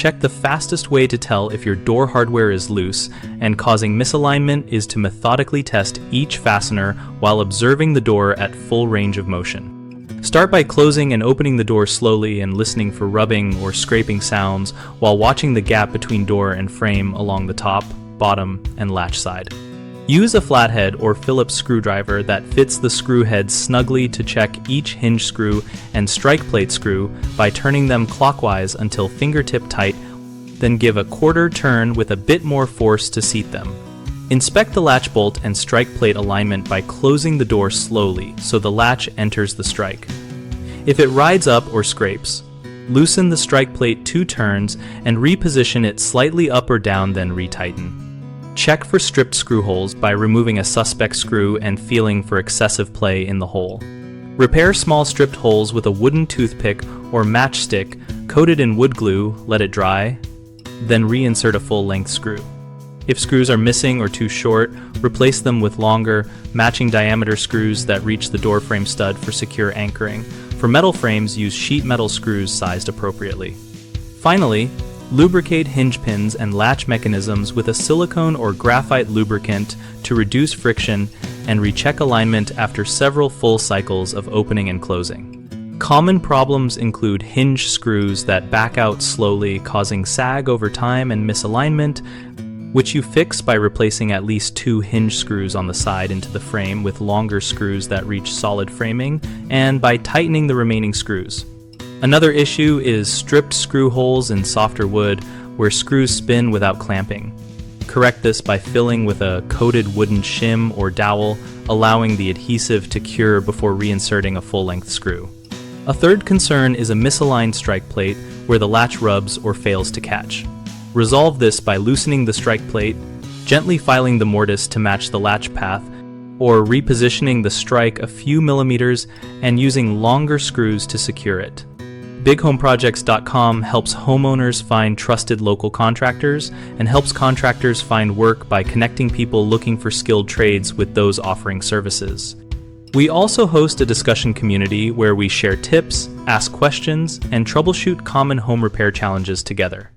check the fastest way to tell if your door hardware is loose and causing misalignment is to methodically test each fastener while observing the door at full range of motion. Start by closing and opening the door slowly and listening for rubbing or scraping sounds while watching the gap between door and frame along the top, bottom, and latch side. Use a flathead or Phillips screwdriver that fits the screw head snugly to check each hinge screw and strike plate screw by turning them clockwise until fingertip tight, then give a quarter turn with a bit more force to seat them. Inspect the latch bolt and strike plate alignment by closing the door slowly so the latch enters the strike. If it rides up or scrapes, loosen the strike plate 2 turns and reposition it slightly up or down, then retighten. Check for stripped screw holes by removing a suspect screw and feeling for excessive play in the hole. Repair small stripped holes with a wooden toothpick or matchstick coated in wood glue, let it dry, then reinsert a full-length screw. If screws are missing or too short, replace them with longer, matching diameter screws that reach the door frame stud for secure anchoring. For metal frames, use sheet metal screws sized appropriately. Finally, lubricate hinge pins and latch mechanisms with a silicone or graphite lubricant to reduce friction and recheck alignment after several full cycles of opening and closing. Common problems include hinge screws that back out slowly, causing sag over time and misalignment, which you fix by replacing at least 2 hinge screws on the side into the frame with longer screws that reach solid framing, and by tightening the remaining screws. Another issue is stripped screw holes in softer wood where screws spin without clamping. Correct this by filling with a coated wooden shim or dowel, allowing the adhesive to cure before reinserting a full-length screw. A third concern is a misaligned strike plate where the latch rubs or fails to catch. Resolve this by loosening the strike plate, gently filing the mortise to match the latch path, or repositioning the strike a few millimeters and using longer screws to secure it. BigHomeProjects.com helps homeowners find trusted local contractors and helps contractors find work by connecting people looking for skilled trades with those offering services. We also host a discussion community where we share tips, ask questions, and troubleshoot common home repair challenges together.